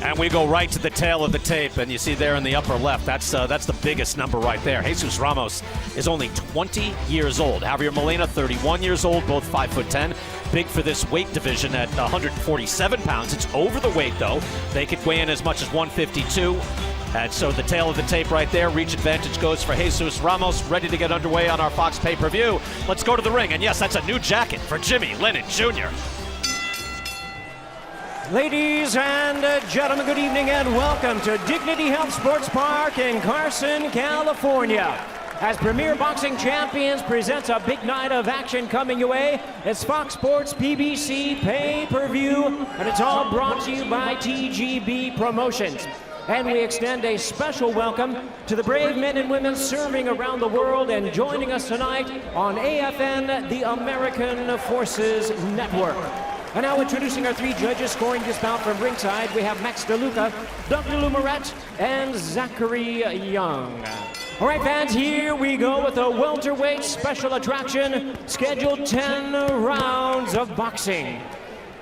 And we go right to the tail of the tape, and you see there in the upper left, that's the biggest number right there. Jesus Ramos is only 20 years old. Javier Molina, 31 years old, both 5'10". Big for this weight division at 147 pounds. It's over the weight, though. They could weigh in as much as 152. And so the tail of the tape right there, reach advantage goes for Jesus Ramos, ready to get underway on our Fox pay-per-view. Let's go to the ring. And yes, that's a new jacket for Jimmy Lennon Jr. Ladies and gentlemen, good evening and welcome to Dignity Health Sports Park in Carson, California. As Premier Boxing Champions presents a big night of action coming your way, it's Fox Sports PBC pay-per-view, and it's all brought to you by TGB Promotions. And we extend a special welcome to the brave men and women serving around the world and joining us tonight on AFN, the American Forces Network. And now introducing our three judges scoring this bout from ringside, we have Max DeLuca, Doug DeLumaret, and Zachary Young. All right, fans, here we go with a welterweight special attraction, scheduled 10 rounds of boxing.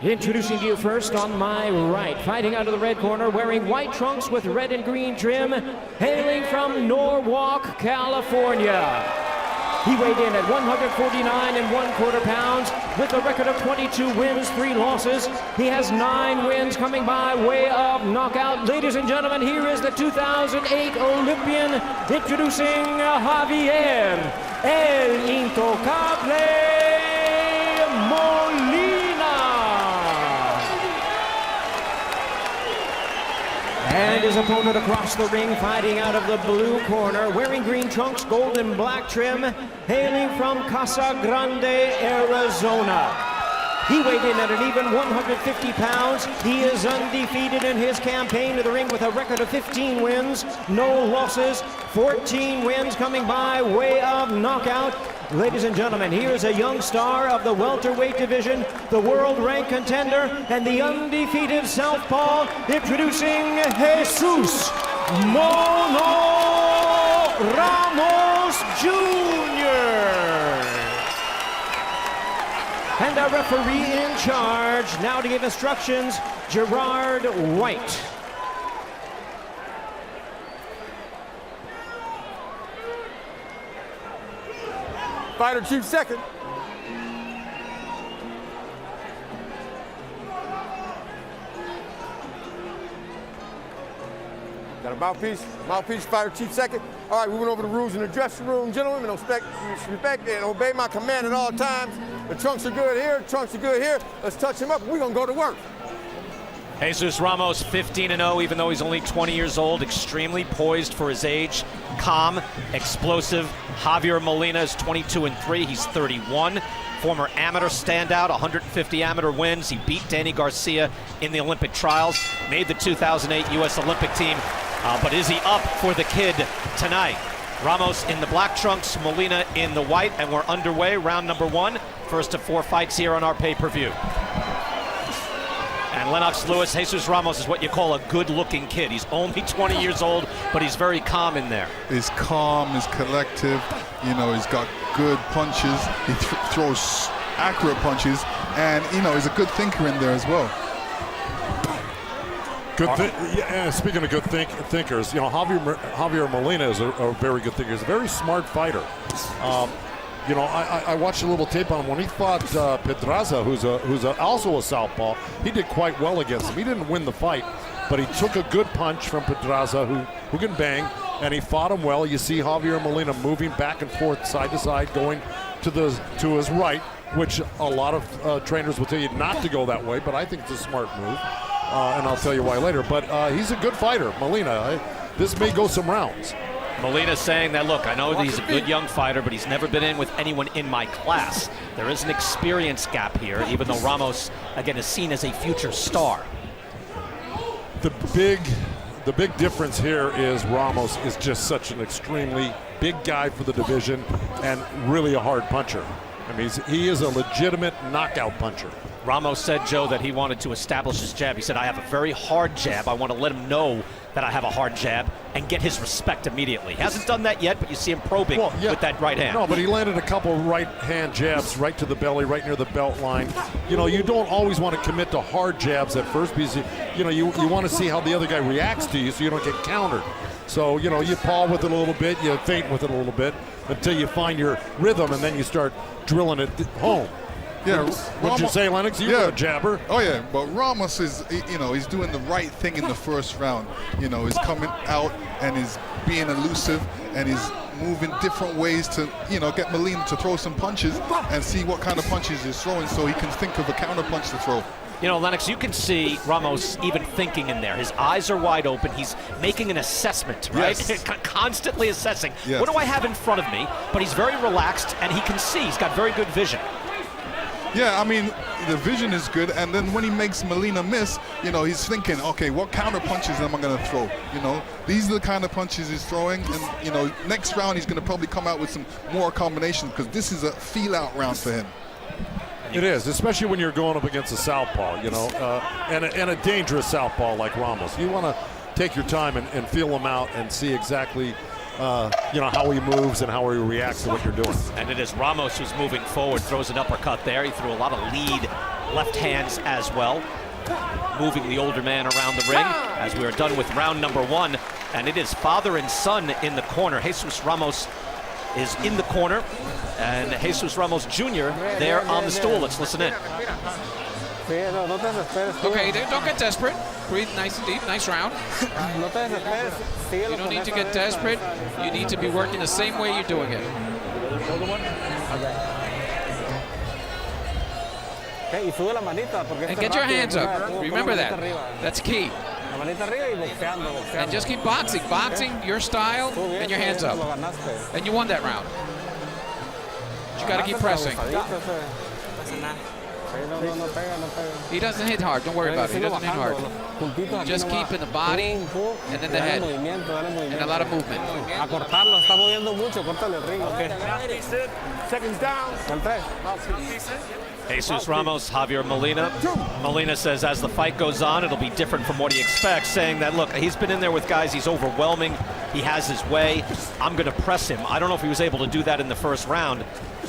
Introducing to you first on my right, fighting out of the red corner, wearing white trunks with red and green trim, hailing from Norwalk, California. He weighed in at 149 1/4 pounds with a record of 22 wins, 3 losses. He has 9 wins coming by way of knockout. Ladies and gentlemen, here is the 2008 Olympian, introducing Javier El Intocable Molina. And his opponent across the ring, fighting out of the blue corner, wearing green trunks, gold and black trim, hailing from Casa Grande, Arizona. He weighed in at an even 150 pounds. He is undefeated in his campaign to the ring with a record of 15 wins, no losses, 14 wins coming by way of knockout. Ladies and gentlemen, here is a young star of the welterweight division, the world-ranked contender, and the undefeated southpaw, introducing Jesus Ramos Jr. And our referee in charge, now to give instructions, Gerard White. Fighter chief second. Got a mouthpiece, fighter chief second. All right, we went over the rules in the dressing room. Gentlemen, respect and obey my command at all times. The trunks are good here, trunks are good here. Let's touch him up, we're gonna go to work. Jesus Ramos, 15-0, even though he's only 20 years old, extremely poised for his age, calm, explosive. Javier Molina is 22-3, he's 31. Former amateur standout, 150 amateur wins. He beat Danny Garcia in the Olympic trials, made the 2008 U.S. Olympic team. But is he up for the kid tonight? Ramos in the black trunks, Molina in the white, and we're underway, round number 1. First of 4 fights here on our pay-per-view. And Lennox Lewis, Jesus Ramos is what you call a good-looking kid. He's only 20 years old, but he's very calm in there. He's calm, he's collective, you know, he's got good punches, he throws accurate punches, and, you know, he's a good thinker in there as well. Speaking of good thinkers, you know, Javier Molina is a very good thinker. He's a very smart fighter. You know, I watched a little tape on him when he fought Pedraza, who's also a southpaw. He did quite well against him. He didn't win the fight, but he took a good punch from Pedraza, who can bang, and he fought him well. You see Javier Molina moving back and forth, side to side, going to his right, which a lot of trainers will tell you not to go that way, but I think it's a smart move, and I'll tell you why later. But he's a good fighter, Molina. This may go some rounds. Molina saying that, look, I know that he's a good young fighter, but he's never been in with anyone in my class. There is an experience gap here, even though Ramos, again, is seen as a future star. The big difference here is Ramos is just such an extremely big guy for the division and really a hard puncher. I mean, he is a legitimate knockout puncher. Ramos said, Joe, that he wanted to establish his jab. He said, I have a very hard jab. I want to let him know that I have a hard jab and get his respect immediately. He hasn't done that yet, but you see him probing with that right hand. No, but he landed a couple right hand jabs right to the belly, right near the belt line. You know, you don't always want to commit to hard jabs at first because, you want to see how the other guy reacts to you so you don't get countered. So, you paw with it a little bit, you feint with it a little bit until you find your rhythm, and then you start drilling it home. Yeah, What'd you say, Lennox? You're a jabber. Oh yeah, but Ramos is, he's doing the right thing in the first round. He's coming out and he's being elusive and he's moving different ways to, get Molina to throw some punches and see what kind of punches he's throwing so he can think of a counter punch to throw. Lennox, you can see Ramos even thinking in there. His eyes are wide open. He's making an assessment, right? Yes. Constantly assessing. Yes. What do I have in front of me? But he's very relaxed and he can see. He's got very good vision. Yeah, I mean, the vision is good, and then when he makes Molina miss, he's thinking, okay, what counter punches am I going to throw? These are the kind of punches he's throwing, and, next round he's going to probably come out with some more combinations because this is a feel-out round for him. It is, especially when you're going up against a southpaw, and a dangerous southpaw like Ramos. You want to take your time and feel him out and see exactly how he moves and how he reacts to what you're doing. And it is Ramos who's moving forward, throws an uppercut there. He threw a lot of lead left hands as well, moving the older man around the ring as we are done with round number 1. And it is father and son in the corner. Jesus Ramos is in the corner, and Jesus Ramos Jr. there on the stool. Let's listen in. Okay, don't get desperate. Breathe nice and deep. Nice round. You don't need to get desperate. You need to be working the same way you're doing it. And get your hands up. Remember that. That's key. And just keep boxing. Boxing your style and your hands up. And you won that round. But you got to keep pressing. He doesn't hit hard. Don't worry about it. He doesn't hit hard. Just keep in the body and then the head. And a lot of movement. Seconds down. Jesus Ramos, Javier Molina. Molina says as the fight goes on, it'll be different from what he expects, saying that, look, he's been in there with guys, he's overwhelming, he has his way, I'm going to press him. I don't know if he was able to do that in the first round,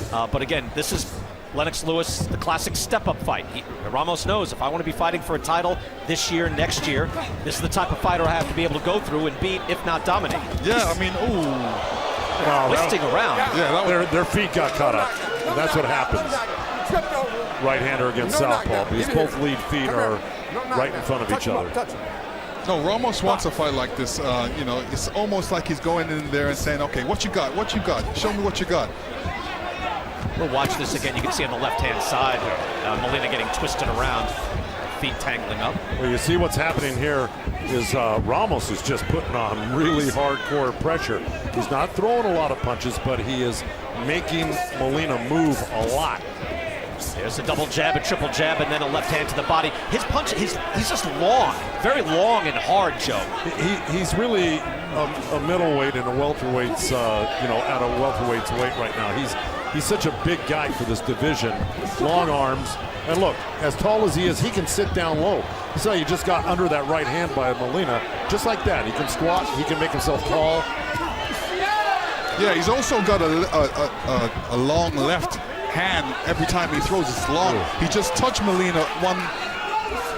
but again, this is Lennox Lewis, the classic step-up fight. Ramos knows if I want to be fighting for a title this year, next year, this is the type of fighter I have to be able to go through and beat, if not dominate. Yeah, I mean, Twisting around. Yeah, their feet got caught up. That's what happens. Right-hander against southpaw, because both lead feet are right in front of each other. No, Ramos wants a fight like this. It's almost like he's going in there and saying, okay, what you got? What you got? Show me what you got. We'll watch this again. You can see on the left-hand side, Molina getting twisted around, feet tangling up. Well, you see what's happening here is Ramos is just putting on really hardcore pressure. He's not throwing a lot of punches, but he is making Molina move a lot. There's a double jab, a triple jab, and then a left hand to the body. His punch, he's just long, very long and hard, Joe. He's really a middleweight in a welterweight's, at a welterweight's weight right now. He's such a big guy for this division, long arms, and look, as tall as he is, he can sit down low. You saw he just got under that right hand by Molina, just like that. He can squat, he can make himself tall. Yeah, he's also got a long left hand every time he throws. It's long. He just touched Molina one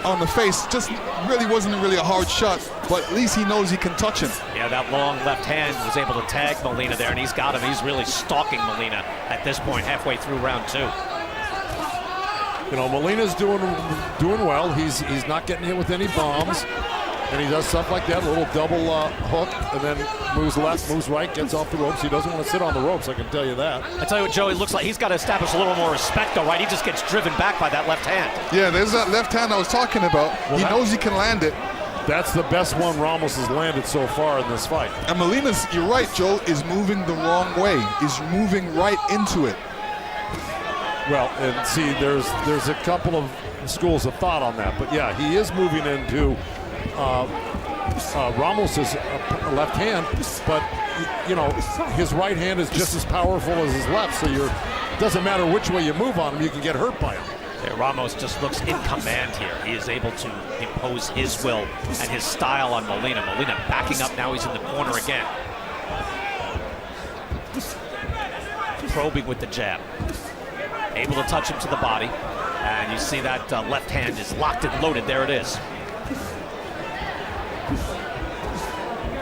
on the face. Just wasn't really a hard shot, but at least he knows he can touch him. Yeah, that long left hand was able to tag Molina there, and he's got him. He's really stalking Molina at this point, halfway through round 2. Molina's doing well. He's not getting hit with any bombs. And he does stuff like that, a little double hook, and then moves left, moves right, gets off the ropes. He doesn't want to sit on the ropes, I can tell you that. I tell you what, Joe, it looks like he's got to establish a little more respect, though, right? He just gets driven back by that left hand. Yeah, there's that left hand I was talking about. He knows he can land it. That's the best one Ramos has landed so far in this fight. And Molina's, you're right, Joe, is moving the wrong way. He's moving right into it. Well, and see, there's a couple of schools of thought on that. But yeah, he is moving into Ramos's left hand, but his right hand is just as powerful as his left, so it doesn't matter which way you move on him, you can get hurt by him. Yeah, Ramos just looks in command here. He is able to impose his will and his style on Molina. Molina backing up, now he's in the corner again. Probing with the jab. Able to touch him to the body. And you see that left hand is locked and loaded. There it is.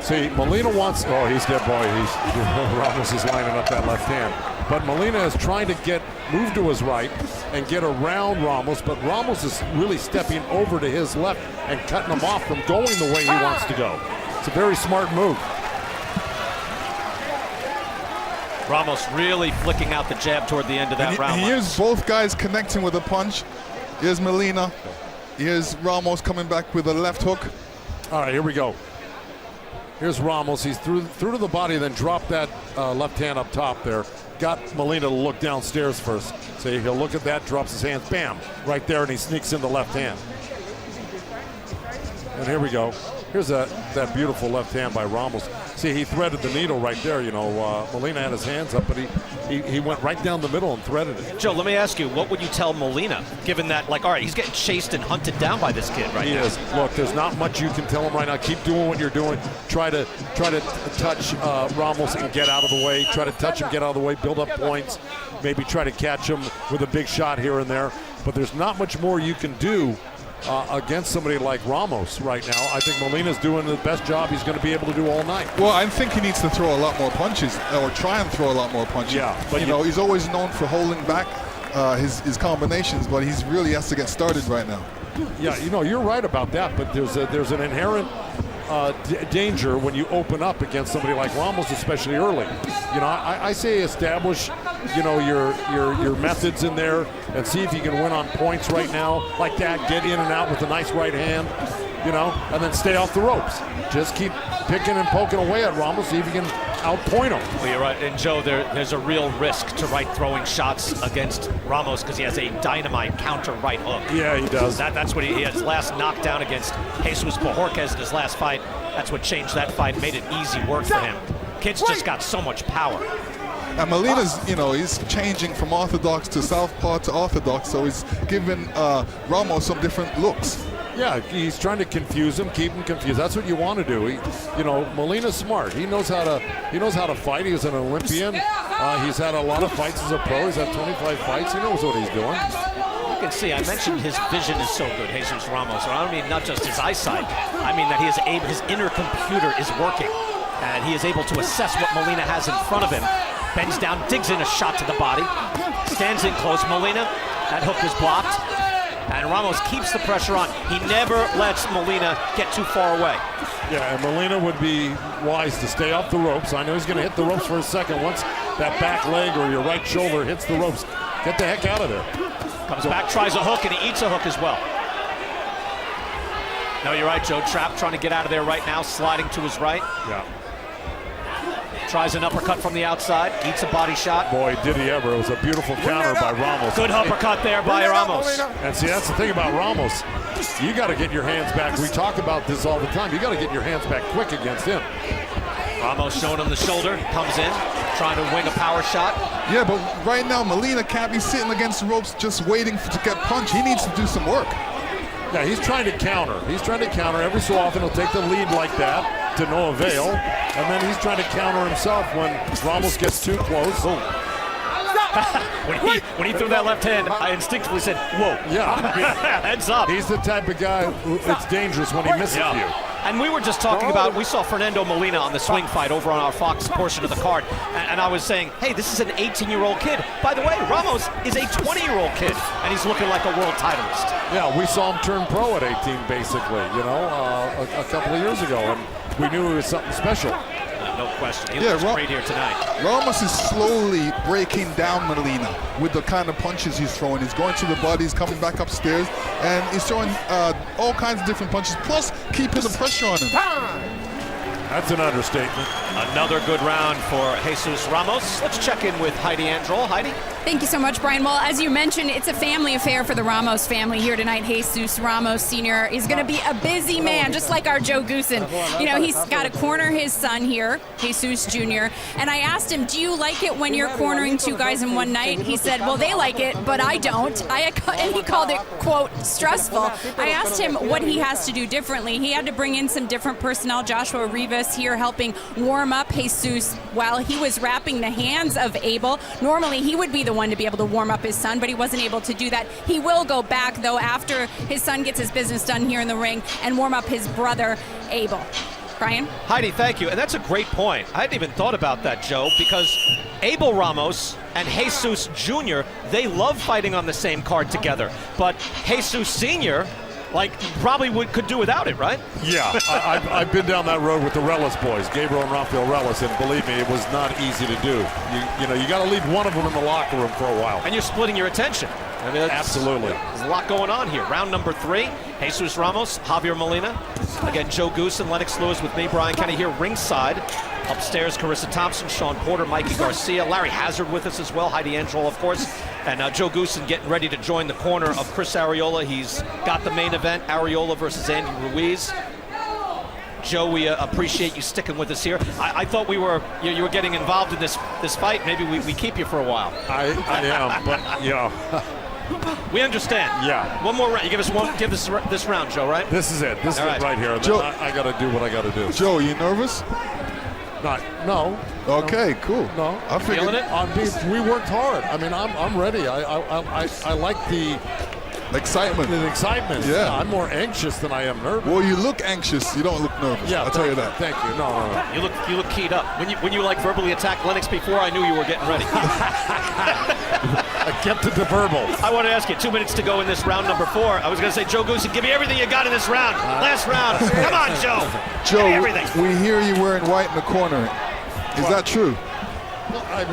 See, Molina wants, oh, he's dead, boy. Ramos is lining up that left hand. But Molina is trying to move to his right and get around Ramos, but Ramos is really stepping over to his left and cutting him off from going the way he wants to go. It's a very smart move. Ramos really flicking out the jab toward the end of that round. Here's both guys connecting with a punch. Here's Molina. Here's Ramos coming back with a left hook. All right, here we go. Here's Ramos. He's through to the body, then dropped that left hand up top there. Got Molina to look downstairs first. So he'll look at that, drops his hands, bam, right there, and he sneaks in the left hand. And here we go. Here's that beautiful left hand by Ramos. See, he threaded the needle right there. You know, Molina had his hands up, but he went right down the middle and threaded it. Joe, let me ask you, what would you tell Molina, given that, like, all right, he's getting chased and hunted down by this kid right now? He is. Look, there's not much you can tell him right now. Keep doing what you're doing. Try to touch Ramos and get out of the way. Try to touch him, get out of the way, build up points. Maybe try to catch him with a big shot here and there. But there's not much more you can do against somebody like Ramos right now. I think Molina's doing the best job he's going to be able to do all night. Well, I think he needs to throw a lot more punches, or try and throw a lot more punches. Yeah, but you know, he's always known for holding back his combinations, but he's really has to get started right now. Yeah, you know, you're right about that, but there's an inherent danger when you open up against somebody like Ramos, especially early. You know, I say establish, you know, your methods in there and see if you can win on points right now like that. Get in and out with a nice right hand, you know, and then stay off the ropes. Just keep picking and poking away at Ramos, see if you can outpoint him. Well, you're right, and Joe, there's a real risk to right throwing shots against Ramos because he has a dynamite counter right hook. Yeah, he does. That's what he had his last knockdown against Jesus Bojorquez in his last fight. That's what changed that fight, made it easy work for him. Kid's just got so much power. And Molina's, you know, he's changing from orthodox to southpaw to orthodox, so he's giving Ramos some different looks. Yeah, he's trying to confuse him, keep him confused. That's what you want to do. You know, Molina's smart. He knows how to fight. He was an Olympian. He's had a lot of fights as a pro. He's had 25 fights. He knows what he's doing. You can see, I mentioned his vision is so good, Jesus Ramos. I don't mean not just his eyesight. I mean that his inner computer is working, and he is able to assess what Molina has in front of him. Bends down, digs in a shot to the body, stands in close. Molina, that hook was blocked. And Ramos keeps the pressure on. He never lets Molina get too far away. Yeah, and Molina would be wise to stay off the ropes. I know he's going to hit the ropes for a second. Once that back leg or your right shoulder hits the ropes, get the heck out of there. Comes back, tries a hook, and he eats a hook as well. No, you're right, Joe. Trapp trying to get out of there right now, sliding to his right. Yeah. Tries an uppercut from the outside, eats a body shot. Boy, did he ever. It was a beautiful counter by Ramos. Good uppercut there by Ramos. And see, that's the thing about Ramos. You got to get your hands back. We talk about this all the time. You got to get your hands back quick against him. Ramos showing him the shoulder, comes in, trying to wing a power shot. Yeah, but right now, Molina can't be sitting against the ropes just waiting to get punched. He needs to do some work. Yeah, he's trying to counter. He's trying to counter. Every so often he'll take the lead like that to no avail. And then he's trying to counter himself when Ramos gets too close. when he threw that left hand, I instinctively said, whoa. Yeah. Heads up. He's the type of guy who it's dangerous when he misses you. And we were just talking about, we saw Fernando Molina on the swing fight over on our Fox portion of the card. And I was saying, hey, this is an 18-year-old kid. By the way, Ramos is a 20-year-old kid, and he's looking like a world titleist. Yeah, we saw him turn pro at 18, basically, you know, a couple of years ago. And we knew he was something special. No question. He looks great here tonight. Ramos is slowly breaking down Molina with the kind of punches he's throwing. He's going to the body, he's coming back upstairs, and he's throwing all kinds of different punches, plus keeping the pressure on him. That's an understatement. Another good round for Jesus Ramos. Let's check in with Heidi Androl. Heidi? Thank you so much, Brian. Well, as you mentioned, it's a family affair for the Ramos family here tonight. Jesus Ramos Sr. is going to be a busy man, just like our Joe Goosen. You know, he's got to corner his son here, Jesus Jr. And I asked him, do you like it when you're cornering two guys in one night? He said, well, they like it, but I don't. And he called it, quote, stressful. I asked him what he has to do differently. He had to bring in some different personnel. Joshua Rivas here helping warm up Jesus while he was wrapping the hands of Abel. Normally, he would be the one to be able to warm up his son, but he wasn't able to do that. He will go back, though, after his son gets his business done here in the ring and warm up his brother, Abel. Brian? Heidi, thank you. And that's a great point. I hadn't even thought about that, Joe, because Abel Ramos and Jesus Jr., they love fighting on the same card together. But Jesus Sr., probably could do without it, right? Yeah, I've been down that road with the Relis boys, Gabriel and Rafael Relis, and believe me, it was not easy to do. You got to leave one of them in the locker room for a while. And you're splitting your attention. I mean, absolutely. There's a lot going on here. Round number 3, Jesus Ramos, Javier Molina. Again, Joe Goose and Lennox Lewis with me, Brian Kenny here ringside. Upstairs, Carissa Thompson, Sean Porter, Mikey Garcia, Larry Hazard with us as well, Heidi Angelo, of course, and Joe Goosen getting ready to join the corner of Chris Arreola. He's got the main event, Arreola versus Andy Ruiz. Joe, we appreciate you sticking with us here. I thought you were getting involved in this fight. Maybe we keep you for a while. I am, but we understand. Yeah. One more round. You give us this round, Joe, right? This is it. This is it right here. Joe, I got to do what I got to do. Joe, you nervous? No. Okay, cool. No. I figured it? We worked hard. I mean, I'm ready. I like the excitement. The excitement. Yeah. I'm more anxious than I am nervous. Well, you look anxious. You don't look nervous. Yeah, I'll tell you that. Thank you. No. You look keyed up. When you verbally attacked Lennox before, I knew you were getting ready. I kept it to verbal. I want to ask you, 2 minutes to go in this round number 4. I was going to say, Joe Goosen, give me everything you got in this round. Last round. Come on, Joe. Joe, everything. We hear you wearing white in the corner. Is that true? Well, I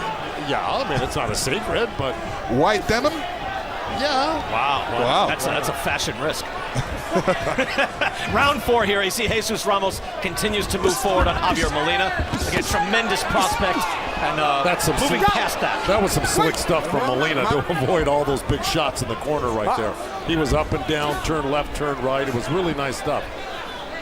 mean, it's not a secret, but white denim? Yeah. Wow. That's a fashion risk. Round 4 here. You see Jesus Ramos continues to move forward on Javier Molina. Again, tremendous prospect. And that's moving past that. That was some slick stuff from Molina to avoid all those big shots in the corner right there. He was up and down, turn left, turn right. It was really nice stuff.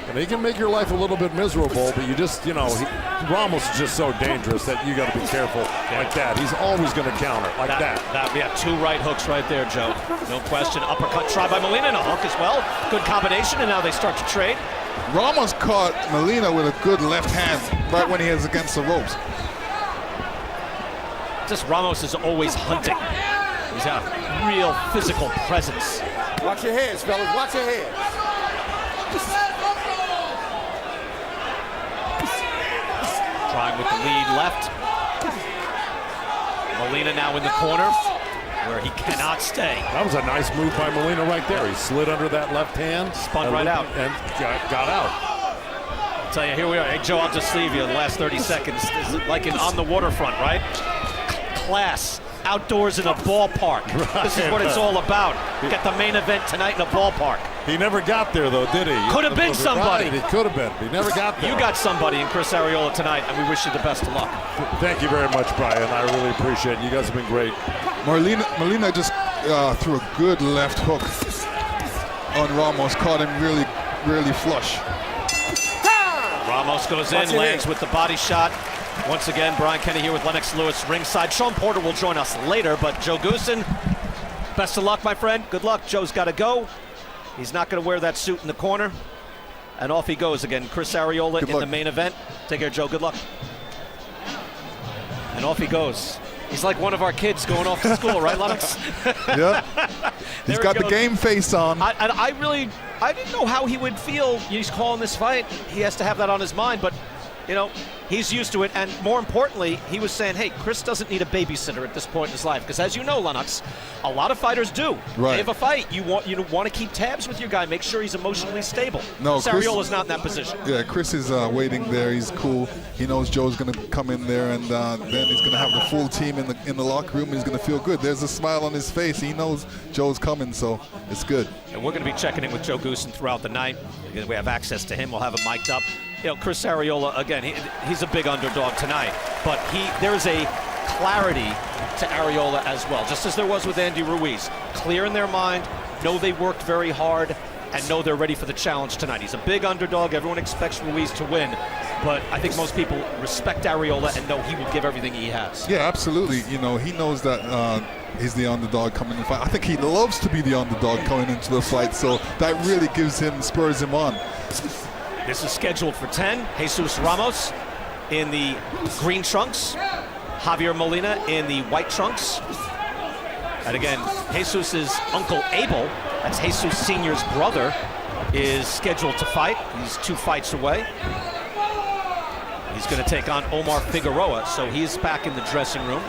And he can make your life a little bit miserable, but you just, Ramos is just so dangerous that you got to be careful like that. He's always going to counter like that. Yeah, 2 right hooks right there, Joe. No question. Uppercut tried by Molina and a hook as well. Good combination, and now they start to trade. Ramos caught Molina with a good left hand right when he was against the ropes. Just Ramos is always hunting. He's got a real physical presence. Watch your heads, fellas. Watch your heads. Trying with the lead left. Molina now in the corner where he cannot stay. That was a nice move by Molina right there. He slid under that left hand. Spun right out. And got out. I'll tell you, here we are. Hey, Joe, I'll just leave you the last 30 seconds. This is like on the waterfront, right? Class. Outdoors in a ballpark. Right. This is what it's all about. Get the main event tonight in a ballpark. He never got there, though, did he? Could have been somebody. Right, he could have been. He never got there. You got somebody in Chris Arreola tonight, and we wish you the best of luck. Thank you very much, Brian. I really appreciate it. You guys have been great. Molina just threw a good left hook on Ramos. Caught him really, really flush. Ramos goes in, lands with the body shot. Once again, Brian Kenny here with Lennox Lewis ringside. Sean Porter will join us later, but Joe Goosen, best of luck, my friend. Good luck. Joe's got to go. He's not going to wear that suit in the corner. And off he goes again. Chris Arreola in the main event. Take care, Joe. Good luck. And off he goes. He's like one of our kids going off to school, right, Lennox? Yeah. He's got the game face on. I didn't know how he would feel. He's calling this fight. He has to have that on his mind, but he's used to it, and more importantly, he was saying, hey, Chris doesn't need a babysitter at this point in his life, because as you know, Lennox, a lot of fighters do. Right. They have a fight. You want to keep tabs with your guy, make sure he's emotionally stable. No, Chris Arreola's not in that position. Yeah, Chris is waiting there. He's cool. He knows Joe's going to come in there, and then he's going to have the full team in the locker room. He's going to feel good. There's a smile on his face. He knows Joe's coming, so it's good. And we're going to be checking in with Joe Goosen throughout the night. We have access to him. We'll have him mic'd up. Chris Arreola, again, he's a big underdog tonight, but there is a clarity to Arreola as well, just as there was with Andy Ruiz. Clear in their mind, know they worked very hard, and know they're ready for the challenge tonight. He's a big underdog. Everyone expects Ruiz to win, but I think most people respect Arreola and know he will give everything he has. Yeah, absolutely. You know, he knows that he's the underdog coming in the fight. I think he loves to be the underdog coming into the fight, so that really spurs him on. This is scheduled for 10. Jesus Ramos in the green trunks. Javier Molina in the white trunks. And again, Jesus' uncle Abel, that's Jesus Sr.'s brother, is scheduled to fight. He's 2 fights away. He's going to take on Omar Figueroa, so he's back in the dressing room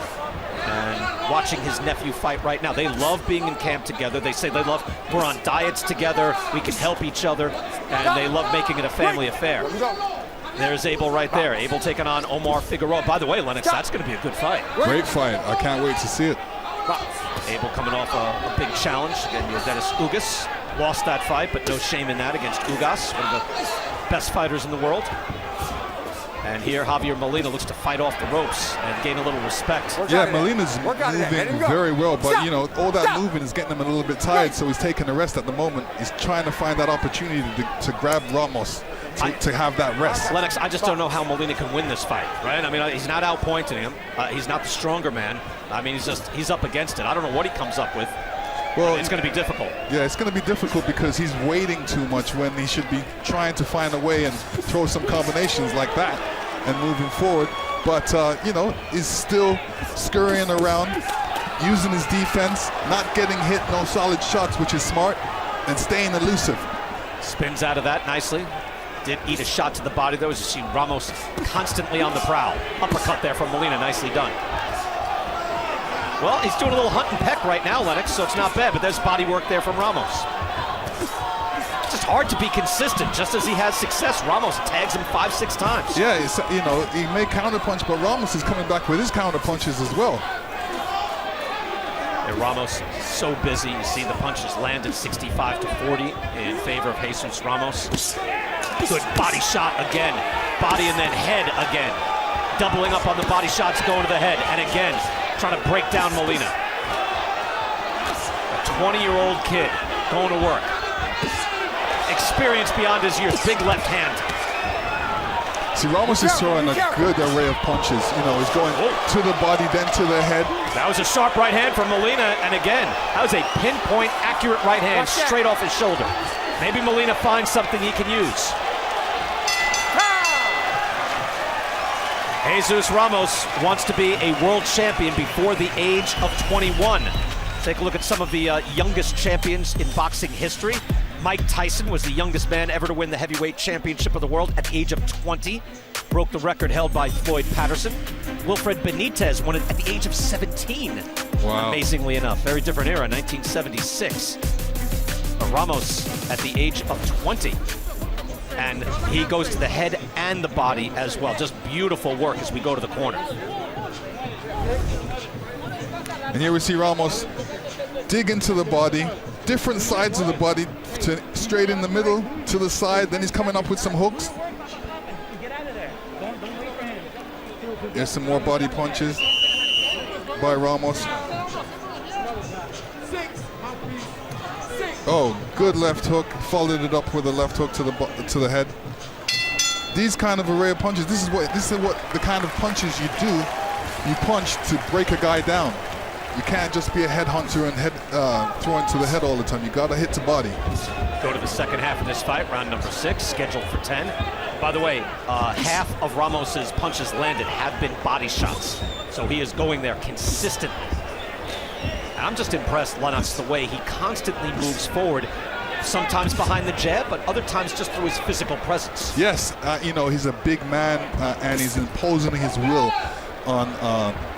and watching his nephew fight right now. They love being in camp together. They say they love, we're on diets together, we can help each other, and they love making it a family affair. There's Abel right there. Abel taking on Omar Figueroa. By the way, Lennox, that's going to be a good fight. Great fight. I can't wait to see it. Abel coming off a big challenge against Dennis Ugas. Lost that fight, but no shame in that against Ugas, one of the best fighters in the world. And here Javier Molina looks to fight off the ropes and gain a little respect. Yeah, Molina's moving very well, but you know, all that movement is getting him a little bit tired, so he's taking a rest at the moment. He's trying to find that opportunity to grab Ramos to have that rest. Lennox, I just don't know how Molina can win this fight, right? I mean, he's not outpointing him. He's not the stronger man. I mean, he's up against it. I don't know what he comes up with. Well, it's going to be difficult. Yeah, it's going to be difficult because he's waiting too much when he should be trying to find a way and throw some combinations like that and moving forward. But, you know, he's still scurrying around, using his defense, not getting hit, no solid shots, which is smart, and staying elusive. Spins out of that nicely. Did eat a shot to the body, though, as you see Ramos constantly on the prowl. Uppercut there from Molina, nicely done. Well, he's doing a little hunt and peck right now, Lennox, so it's not bad, but there's body work there from Ramos. It's just hard to be consistent. Just as he has success, Ramos tags him 5-6 times. Yeah, it's, you know, he may counterpunch, but Ramos is coming back with his counterpunches as well. And Ramos so busy. You see the punches landed 65-40 in favor of Jesus Ramos. Good body shot again. Body and then head again. Doubling up on the body shots, going to the head, and again, trying to break down Molina. A 20-year-old kid going to work. Experience beyond his years, big left hand. See, Ramos is throwing a good array of punches. You know, he's going to the body, then to the head. That was a sharp right hand from Molina, and again, that was a pinpoint, accurate right hand straight off his shoulder. Maybe Molina finds something he can use. Jesus Ramos wants to be a world champion before the age of 21. Take a look at some of the youngest champions in boxing history. Mike Tyson was the youngest man ever to win the heavyweight championship of the world at the age of 20. Broke the record held by Floyd Patterson. Wilfred Benitez won it at the age of 17. Wow. Amazingly enough, very different era, 1976. But Ramos at the age of 20. And he goes to the head and the body as well. Just beautiful work as we go to the corner. And here we see Ramos dig into the body, different sides of the body, to straight in the middle, to the side, then he's coming up with some hooks. There's some more body punches by Ramos. Oh, good left hook, followed it up with a left hook to the head. These kind of array of punches, this is what the kind of punches you do. You punch to break a guy down. You can't just be a head hunter and head throwing to the head all the time. You gotta hit to body. Go to the second half of this fight, round number 6, scheduled for 10. By the way, half of Ramos's punches landed have been body shots, so he is going there consistently. I'm just impressed, Lennox, the way he constantly moves forward, sometimes behind the jab, but other times just through his physical presence. Yes, you know, he's a big man, and he's imposing his will on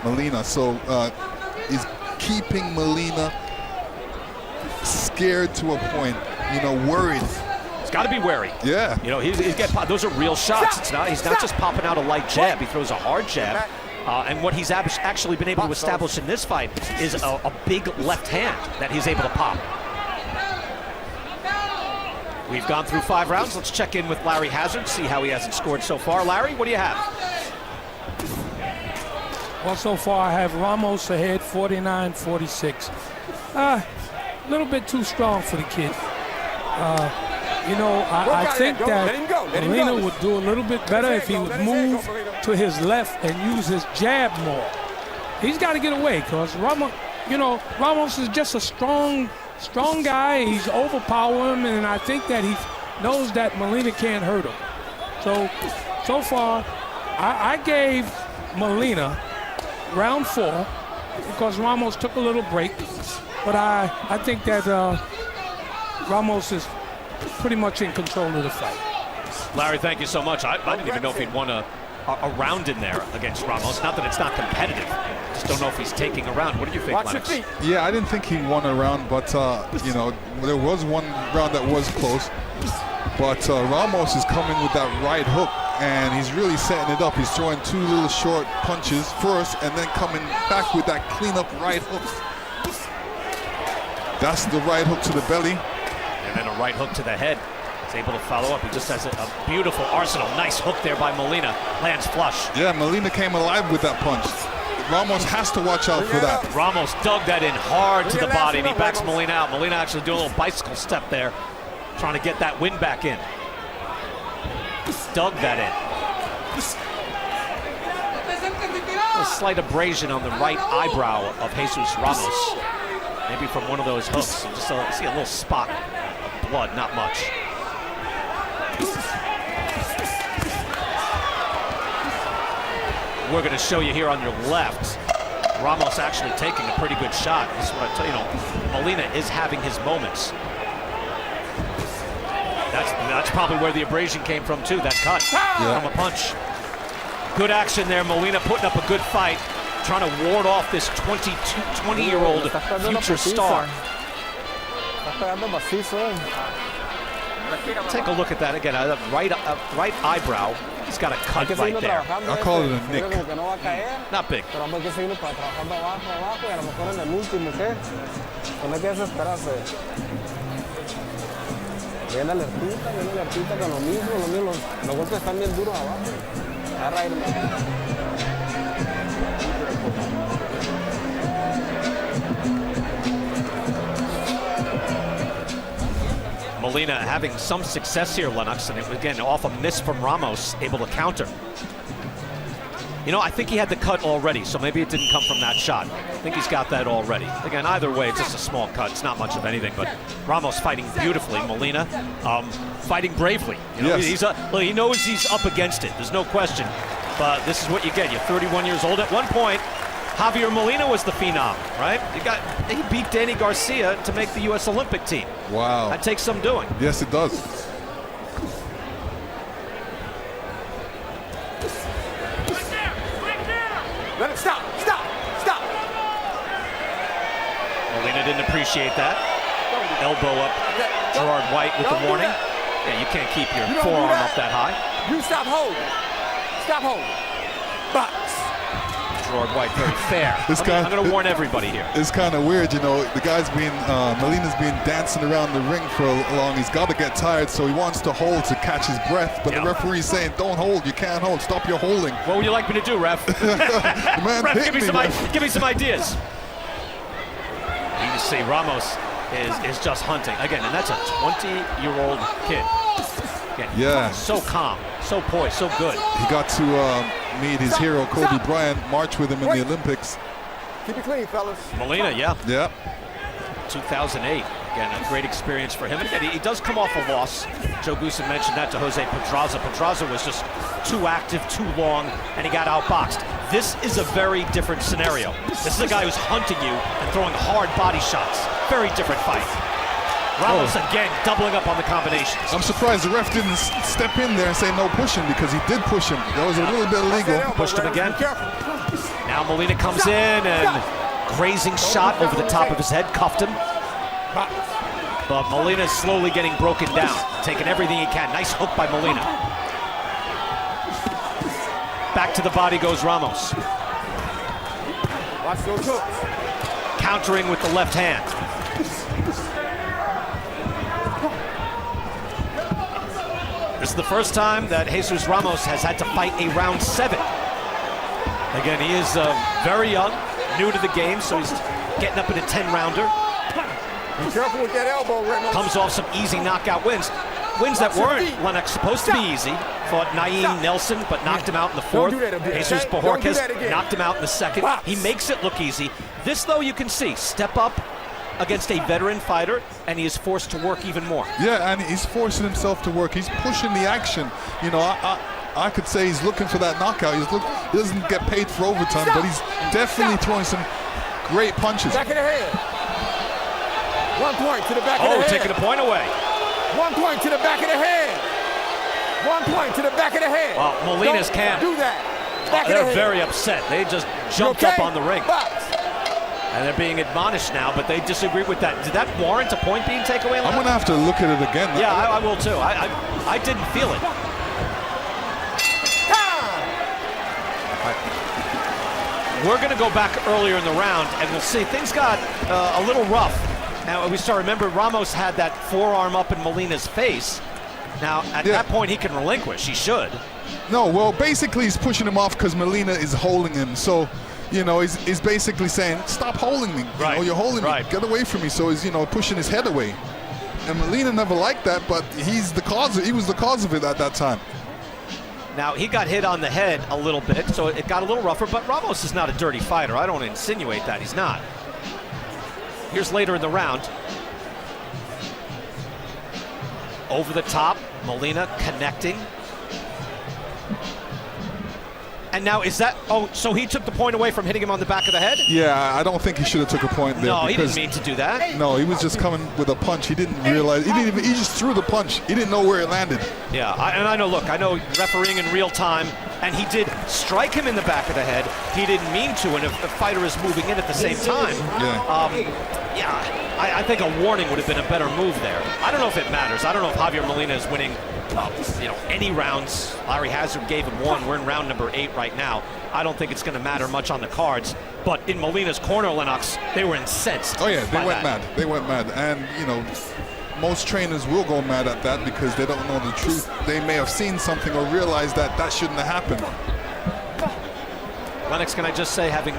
Molina. So he's keeping Molina scared to a point, you know, worried. He's got to be wary. Yeah. You know, those are real shots. He's not just popping out a light jab. He throws a hard jab. And what he's actually been able to establish in this fight is a big left hand that he's able to pop. We've gone through 5 rounds. Let's check in with Larry Hazard, see how he hasn't scored so far. Larry, what do you have? Well, so far I have Ramos ahead 49-46. A little bit too strong for the kid. I think that Molina would do a little bit better if he would move to his left and use his jab more. He's got to get away because Ramos is just a strong guy. He's overpowering him, and I think that he knows that Molina can't hurt him. So far, I gave Molina round 4 because Ramos took a little break, but I think that Ramos is pretty much in control of the fight. Larry, thank you so much. I didn't even know if he'd won a round in there against Ramos. Not that it's not competitive. Just don't know if he's taking a round. What do you think, Lennox? Yeah, I didn't think he won a round, but there was one round that was close. But Ramos is coming with that right hook, and he's really setting it up. He's throwing 2 little short punches first, and then coming back with that cleanup right hook. That's the right hook to the belly. And then a right hook to the head. He's able to follow up. He just has a beautiful arsenal. Nice hook there by Molina. Lands flush. Yeah, Molina came alive with that punch. Ramos has to watch out for that. Ramos dug that in hard to the body, and he backs Molina out. Molina actually doing a little bicycle step there, trying to get that win back in. Dug that in. A slight abrasion on the right eyebrow of Jesus Ramos. Maybe from one of those hooks. Just see a little spot of blood, not much. We're going to show you here on your left. Ramos actually taking a pretty good shot. This is what I tell you. Molina is having his moments. That's probably where the abrasion came from too. That cut from a punch. Good action there. Molina putting up a good fight, trying to ward off this 20-year-old future star. Take a look at that again. Right eyebrow. He's got a cut right there. I call it a nick. Not big. Viene alertita con lo mismo, los golpes están bien duros abajo. Agarra ahí. Molina having some success here, Lennox, and it was, again, off a miss from Ramos, able to counter. I think he had the cut already, so maybe it didn't come from that shot. I think he's got that already. Again, either way, it's just a small cut. It's not much of anything, but Ramos fighting beautifully. Molina fighting bravely. He knows he's up against it. There's no question. But this is what you get. You're 31 years old. At one point, Javier Molina was the phenom, right? He beat Danny Garcia to make the U.S. Olympic team. Wow. That takes some doing. Yes, it does. Let it stop. Molina didn't appreciate that. Elbow up Gerard White with the warning. Yeah, you can't keep your forearm up that high. You stop holding. Box. Gerard White very fair. I'm going to warn everybody here. It's kind of weird, the guy's Molina's been dancing around the ring for long. He's got to get tired, so he wants to hold to catch his breath, but the referee's saying, don't hold, you can't hold, stop your holding. What would you like me to do, ref? Man, ref, give me some ideas. You can see Ramos is just hunting. Again, and that's a 20-year-old kid. Again, so calm, so poised, so good. He got to meet his hero, Kobe Bryant, march with him in the Olympics. Keep it clean, fellas. Molina, yeah. 2008. Again, a great experience for him. And again, he does come off a loss. Joe Goosen mentioned that to Jose Pedraza. Pedraza was just too active, too long, and he got outboxed. This is a very different scenario. This is a guy who's hunting you and throwing hard body shots. Very different fight. Ramos again doubling up on the combinations. I'm surprised the ref didn't step in there and say no pushing, because he did push him. That was a little bit illegal. Pushed him again. Now Molina comes in and grazing shot over the top of his head, cuffed him. But Molina's slowly getting broken down, taking everything he can. Nice hook by Molina. Back to the body goes Ramos. Watch those hooks. Countering with the left hand. This is the first time that Jesus Ramos has had to fight a round 7. Again, he is very young, new to the game, so he's getting up in a 10-rounder. Be careful with that elbow, Ramos. Comes off some easy knockout wins. Wins that weren't, Lennox, supposed to be easy. Fought Naeem Nelson, but knocked him out in the fourth. Jesus Bojorquez knocked him out in the second. He makes it look easy. This, though, you can see, step up against a veteran fighter, and he is forced to work even more. Yeah, and he's forcing himself to work. He's pushing the action. You know, I could say he's looking for that knockout. He doesn't get paid for overtime, but he's definitely throwing some great punches. Back of the head. 1 point to the back of the head. Oh, taking a point away. 1 point to the back of the head. 1 point to the back of the head. Well, Molina's camp, do that. Back of they're the head. very upset. They just jumped up on the ring. And they're being admonished now, but they disagree with that. Did that warrant a point being taken away? I'm going to have to look at it again. Yeah, I will too. I didn't feel it. We're going to go back earlier in the round, and we'll see. Things got a little rough. Now, we start remember, Ramos had that forearm up in Molina's face. Now, at that point, he can relinquish. He should. No, well, basically, he's pushing him off because Molina is holding him. So, you know, he's basically saying, stop holding me. You know, you're holding me. Get away from me. So he's, you know, pushing his head away. And Molina never liked that, but he was the cause of it at that time. Now, he got hit on the head a little bit, so it got a little rougher, but Ramos is not a dirty fighter. I don't want to insinuate that. He's not. Here's later in the round. Over the top, Molina connecting. And now is that, oh, so he took the point away from hitting him on the back of the head? Yeah, I don't think he should have took a point there. No, he didn't mean to do that. No, he was just coming with a punch. He didn't realize, he just threw the punch. He didn't know where it landed. Yeah, and I know, look, I know refereeing in real time, and he did strike him in the back of the head. He didn't mean to, and if the fighter is moving in at the same time, I think a warning would have been a better move there. I don't know if it matters. I don't know if Javier Molina is winning any rounds. Larry Hazard gave him one. We're in round number 8 right now. I don't think it's going to matter much on the cards. But in Molina's corner, Lennox, they were incensed. Oh, yeah, they went mad. They went mad. And, you know, most trainers will go mad at that because they don't know the truth. They may have seen something or realized that shouldn't have happened. Lennox, can I just say, having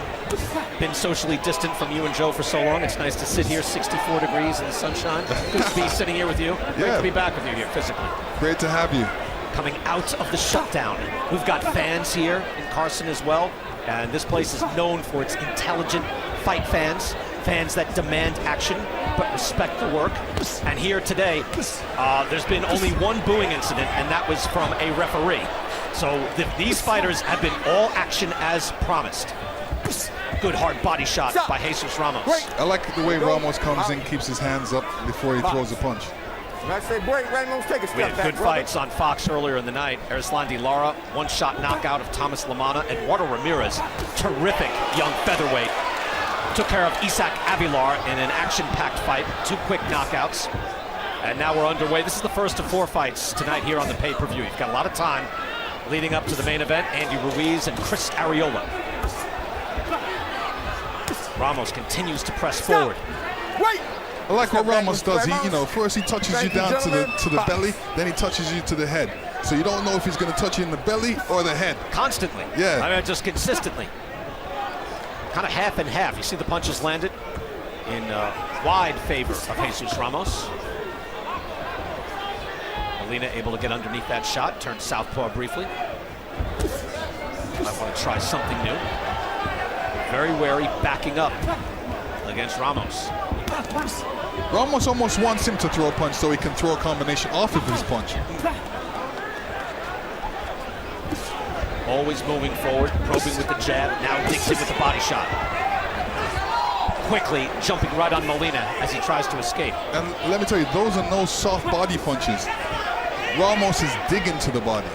been socially distant from you and Joe for so long, it's nice to sit here 64 degrees in the sunshine. Good to be sitting here with you. Great to be back with you here physically. Great to have you. Coming out of the shutdown. We've got fans here in Carson as well. And this place is known for its intelligent fight fans. Fans that demand action but respect the work. And here today, there's been only one booing incident, and that was from a referee. So these fighters have been all action as promised. Good hard body shot by Jesus Ramos. I like the way Ramos comes in, keeps his hands up before he throws a punch. When I say break, Ramos, take a step back. We had good fights on Fox earlier in the night. Erislandy Lara, one-shot knockout of Thomas Lamana. Eduardo Ramirez, terrific young featherweight. Took care of Isaac Avilar in an action-packed fight. 2 quick knockouts. And now we're underway. This is the first of 4 fights tonight here on the pay-per-view. You've got a lot of time leading up to the main event. Andy Ruiz and Chris Arreola. Ramos continues to press forward. Wait! I like what Ramos does. He, you know, first he touches you down to the belly, then he touches you to the head. So you don't know if he's going to touch you in the belly or the head. Constantly. Yeah. I mean, just consistently. Kind of half and half. You see the punches landed in wide favor of Jesus Ramos. Molina able to get underneath that shot, turn southpaw briefly. Might want to try something new. Very wary, backing up against Ramos. Ramos almost wants him to throw a punch so he can throw a combination off of his punch. Always moving forward, probing with the jab, now digs in with the body shot. Quickly jumping right on Molina as he tries to escape. And let me tell you, those are no soft body punches. Ramos is digging to the body.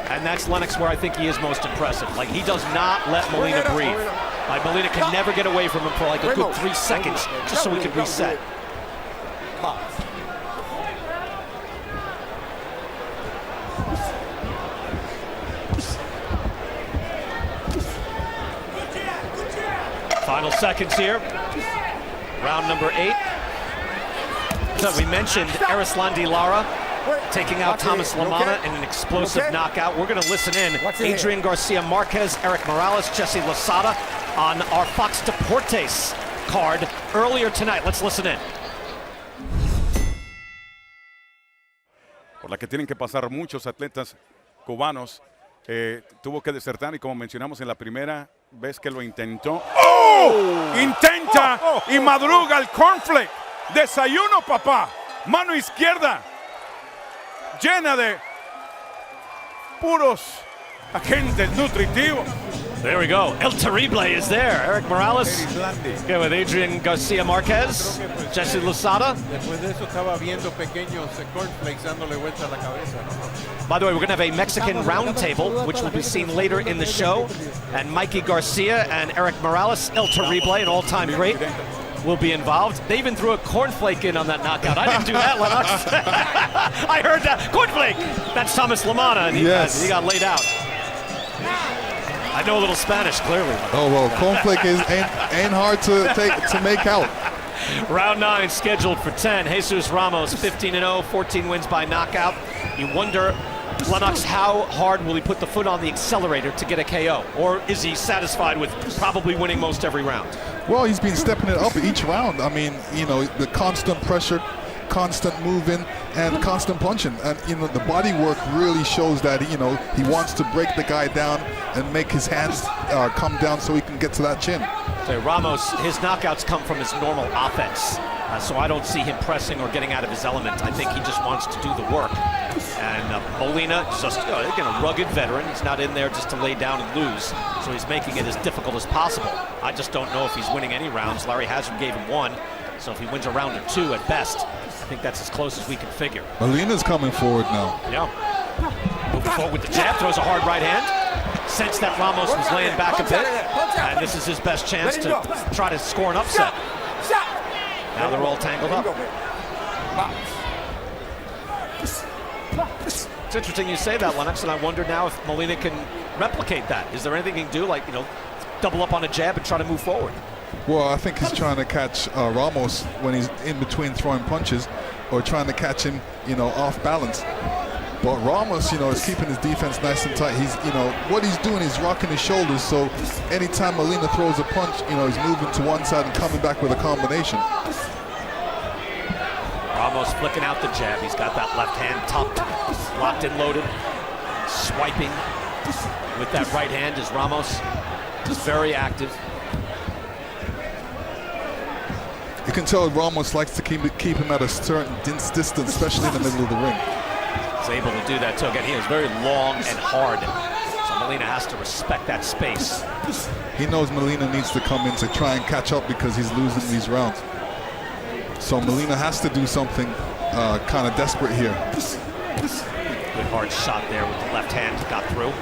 And that's Lennox where I think he is most impressive. Like, he does not let Molina breathe. Like, Molina can never get away from him for like a good 3 seconds just so he can reset. Final seconds here. Round number 8. So we mentioned Erislandy Lara. taking out Thomas Lamana in an explosive knockout. We're going to listen in. Adrian Garcia Marquez, Eric Morales, Jesse Losada on our Fox Deportes card earlier tonight. Let's listen in. Por la que tienen que pasar muchos atletas cubanos. Tuvo que desertar y como mencionamos en la primera vez que lo intentó. ¡Oh! Intenta y madruga el cornflake. Desayuno, papá. Mano izquierda. Llena de puros agentes nutritivos. There we go. El Terrible is there. Eric Morales. Yeah, with Adrian Garcia Marquez. Jesse Losada. Después de eso estaba viendo pequeños cornflakes dándole vuelta a la cabeza, ¿no? By the way, we're going to have a Mexican roundtable, which will be seen later in the show. And Mikey Garcia and Eric Morales, El Terrible, an all-time great, will be involved. They even threw a cornflake in on that knockout. I didn't do that, Lennox. I heard that. Cornflake! That's Thomas Lamana, and he got laid out. I know a little Spanish, clearly. Oh, well, cornflake ain't hard to make out. Round 9 scheduled for 10. Jesus Ramos, 15-0, 14 wins by knockout. You wonder, Lennox, how hard will he put the foot on the accelerator to get a KO? Or is he satisfied with probably winning most every round? Well, he's been stepping it up each round. I mean, you know, the constant pressure, constant moving, and constant punching. And, you know, the body work really shows that, you know, he wants to break the guy down and make his hands come down so he can get to that chin. So Ramos, his knockouts come from his normal offense. So I don't see him pressing or getting out of his element. I think he just wants to do the work. And Molina, just again, a rugged veteran. He's not in there just to lay down and lose. So he's making it as difficult as possible. I just don't know if he's winning any rounds. Larry Hazard gave him 1. So if he wins a round or 2 at best, I think that's as close as we can figure. Molina's coming forward now. Yeah. Moving forward with the jab, throws a hard right hand. Sensed that Ramos was laying back a bit. And this is his best chance to try to score an upset. Now they're all tangled up. It's interesting you say that, Lennox, and I wonder now if Molina can replicate that. Is there anything he can do, like, you know, double up on a jab and try to move forward? Well, I think he's trying to catch Ramos when he's in between throwing punches, or trying to catch him, you know, off balance. But Ramos, you know, is keeping his defense nice and tight. He's, you know, what he's doing is rocking his shoulders. So anytime Molina throws a punch, you know, he's moving to one side and coming back with a combination. Ramos flicking out the jab. He's got that left hand tucked, locked and loaded, swiping with that right hand is Ramos. Just very active. You can tell Ramos likes to keep him at a certain distance, especially in the middle of the ring. He's able to do that too. Again, he is very long and hard. So Molina has to respect that space. He knows Molina needs to come in to try and catch up because he's losing these rounds. So Molina has to do something kind of desperate here. Good hard shot there with the left hand, got through.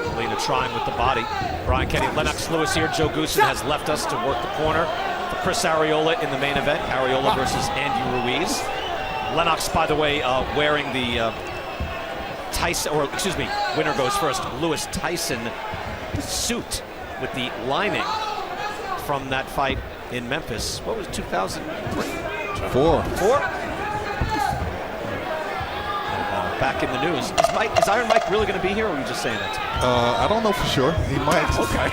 Molina trying with the body. Brian Kenny, Lennox Lewis here. Joe Goosen has left us to work the corner for Chris Arreola in the main event. Arreola versus Andy Ruiz. Lennox, by the way, wearing the Tyson, or excuse me, winner goes first. Lewis Tyson suit with the lining from that fight in Memphis. What was it, 2003? Four. Back in the news. Is Iron Mike really going to be here, or are you just saying that? I don't know for sure. He might. Okay.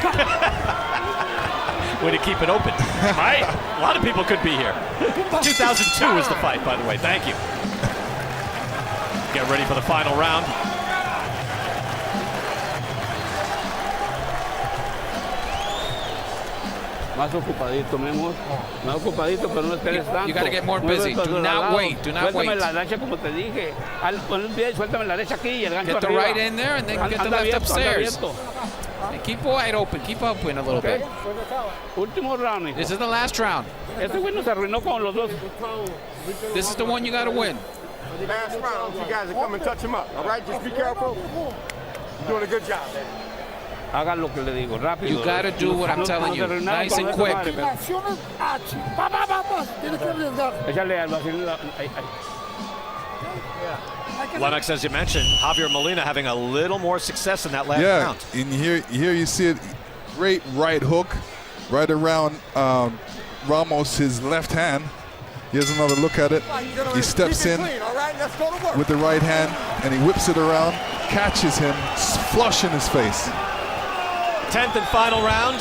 Way to keep it open. Right? A lot of people could be here. 2002 was the fight, by the way. Thank you. Get ready for the final round. Más ocupadito, mi amor. Más ocupadito, pero no esperes tanto. You got to get more busy. Do not wait. Do not wait. Suéltame la derecha como te dije. Pon el pie y suéltame la derecha aquí y el gancho Get the arriba. right in there and then get the left upstairs. And keep wide open. Keep open a little bit. Último round, hijo. This is the last round. Este güey nos arruinó con los dos. This is the one you got to win. Last round, you guys are coming touch him up, all right? Just be careful. You're doing a good job, man. Haga lo que le digo, rápido. You got to do what I'm telling you. Nice and quick. Échale al vacío. Lennox, as you mentioned, Javier Molina having a little more success in that last round. And here you see it. Great right hook. right around Ramos, his left hand. Here's another look at it. He steps in with the right hand, and he whips it around, catches him, flush in his face. 10th and final round.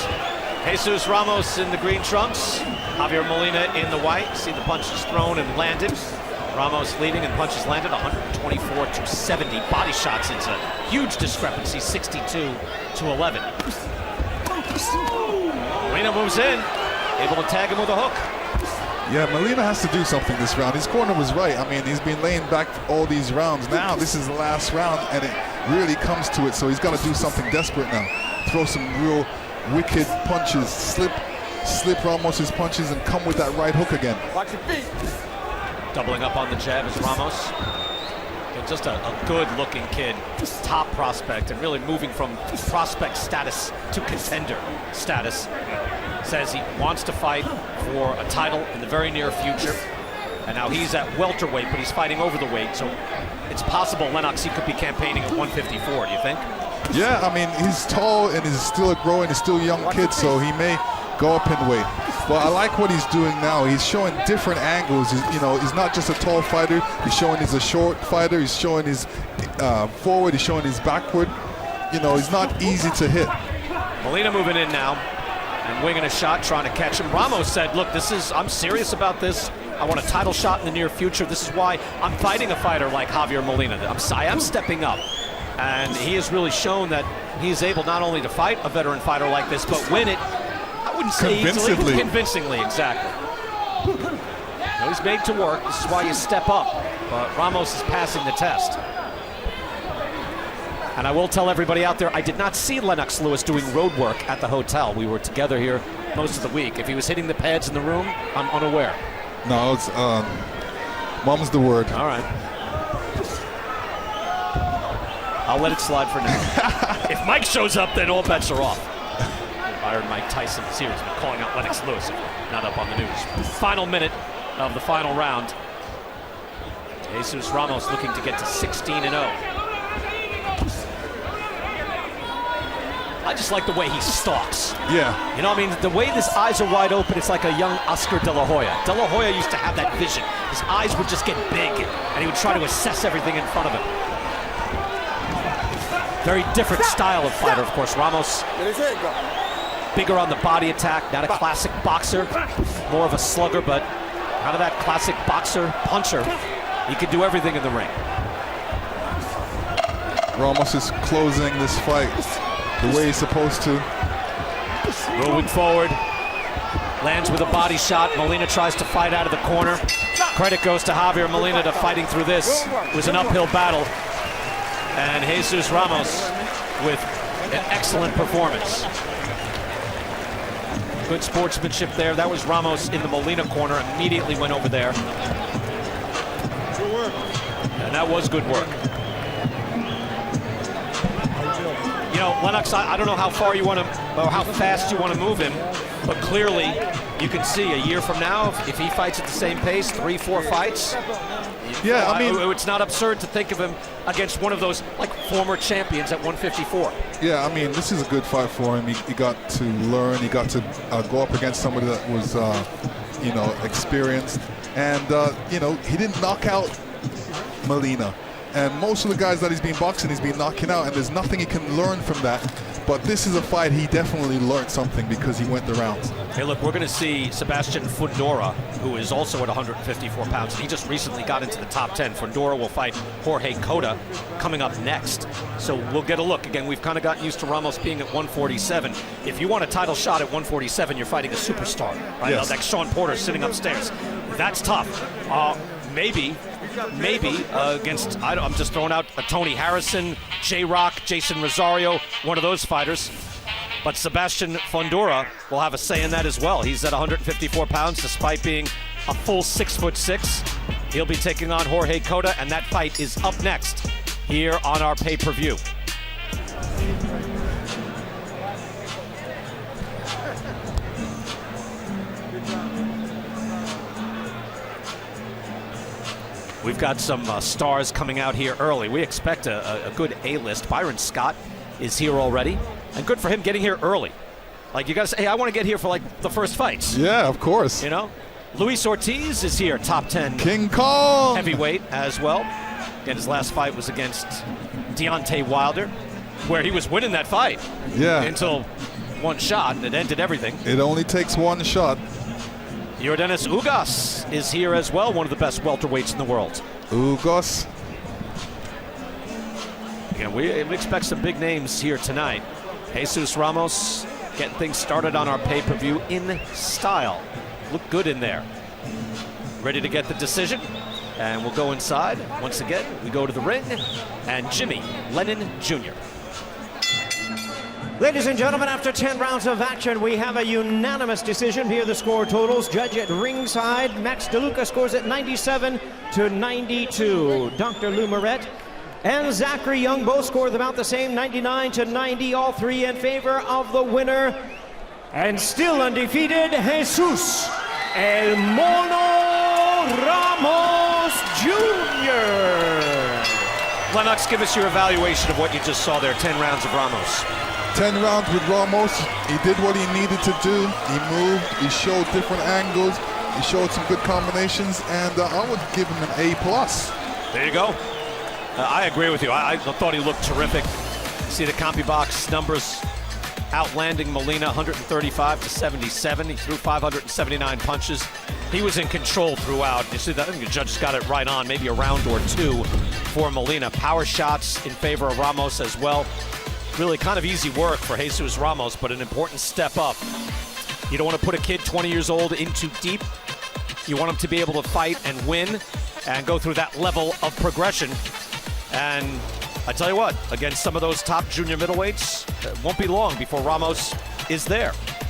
Jesus Ramos in the green trunks, Javier Molina in the white. See the punches thrown and landed. Ramos leading and punches landed, 124 to 70. Body shots, it's a huge discrepancy, 62 to 11. Molina moves in, able to tag him with a hook. Yeah, Molina has to do something this round. His corner was right. I mean, he's been laying back all these rounds. Now this is the last round, and it really comes to it, so he's got to do something desperate now. Throw some real wicked punches, slip Ramos's punches, and come with that right hook again. Watch your feet. Doubling up on the jab is Ramos. And just a good-looking kid, top prospect, and really moving from prospect status to contender status. Says he wants to fight for a title in the very near future. And now he's at welterweight, but he's fighting over the weight, so it's possible Lennox, he could be campaigning at 154, do you think? Yeah, I mean, he's tall and he's still a growing, he's still a young kid, so he may go up in weight. But I like what he's doing now. He's showing different angles. He's not just a tall fighter. He's showing he's a short fighter. He's showing his forward. He's showing his backward. He's not easy to hit. Molina moving in now and winging a shot, trying to catch him. Ramos said, look, I'm serious about this. I want a title shot in the near future. This is why I'm fighting a fighter like Javier Molina. I am stepping up. And he has really shown that he's able not only to fight a veteran fighter like this, but win it, I wouldn't say easily, convincingly, exactly. He's made to work. This is why you step up. But Ramos is passing the test. And I will tell everybody out there, I did not see Lennox Lewis doing road work at the hotel. We were together here most of the week. If he was hitting the pads in the room, I'm unaware. No, it's mom's the word. All right. I'll let it slide for now. If Mike shows up, then all bets are off. Byron Mike Tyson series, but calling out Lennox Lewis, not up on the news. Final minute of the final round. Jesus Ramos looking to get to 16-0. I just like the way he stalks. Yeah. The way his eyes are wide open, it's like a young Oscar De La Hoya. De La Hoya used to have that vision. His eyes would just get big, and he would try to assess everything in front of him. Very different style of fighter, of course. Ramos, bigger on the body attack, not a classic boxer, more of a slugger, but out of that classic boxer, puncher, he can do everything in the ring. Ramos is closing this fight the way he's supposed to. Moving forward, lands with a body shot. Molina tries to fight out of the corner. Credit goes to Javier Molina to fighting through this. It was an uphill battle. And Jesus Ramos with an excellent performance. Good sportsmanship there. That was Ramos in the Molina corner, immediately went over there. Good work. And that was good work. Lennox, I don't know how far you want to, or how fast you want to move him, but clearly you can see a year from now, if he fights at the same pace, 3-4 fights. Yeah, it's not absurd to think of him against one of those former champions at 154. Yeah, this is a good fight for him. He got to learn. He got to go up against somebody that was, experienced, and he didn't knock out Molina. And most of the guys that he's been boxing, he's been knocking out, and there's nothing he can learn from that. But this is a fight he definitely learned something because he went the rounds. Hey, look, we're going to see Sebastian Fudora, who is also at 154 pounds. He just recently got into the top 10. Fudora will fight Jorge Cota coming up next. So we'll get a look. Again, we've kind of gotten used to Ramos being at 147. If you want a title shot at 147, you're fighting a superstar, right? Yes. Like Sean Porter sitting upstairs. That's tough. Maybe against, I'm just throwing out a Tony Harrison, J-Rock, Jason Rosario, one of those fighters. But Sebastian Fudora will have a say in that as well. He's at 154 pounds despite being a full 6'6". He'll be taking on Jorge Cota, and that fight is up next here on our pay-per-view. We've got some stars coming out here early. We expect a good A-list. Byron Scott is here already, and good for him getting here early. Like, you got to say, hey, I want to get here for, like, the first fights. Yeah, of course. You know? Luis Ortiz is here, top 10. King Kong. Heavyweight as well. And his last fight was against Deontay Wilder, where he was winning that fight. Yeah. Until one shot, and it ended everything. It only takes one shot. Yordenis Ugas is here as well, one of the best welterweights in the world. Ugas. Again, we expect some big names here tonight. Jesus Ramos getting things started on our pay-per-view in style. Look good in there. Ready to get the decision. And we'll go inside. Once again, we go to the ring. And Jimmy Lennon Jr. Ladies and gentlemen, after 10 rounds of action, we have a unanimous decision. Here are the score totals. Judge at ringside, Max DeLuca scores at 97-92. Dr. Lou Moret and Zachary Young both scored about the same, 99-90. All three in favor of the winner. And still undefeated, Jesus El Mono Ramos Jr. Lennox, give us your evaluation of what you just saw there. 10 rounds of Ramos. 10 rounds with Ramos. He did what he needed to do. He moved. He showed different angles. He showed some good combinations, and I would give him an A+. There you go. I agree with you. I thought he looked terrific. See the CompuBox numbers. Outlanding Molina 135-77. He threw 579 punches. He was in control throughout. You see that? I think the judges got it right on. Maybe a round or two for Molina. Power shots in favor of Ramos as well. Really kind of easy work for Jesus Ramos, but an important step up. You don't want to put a kid 20 years old in too deep. You want him to be able to fight and win and go through that level of progression. And I tell you what, against some of those top junior middleweights, it won't be long before Ramos is there.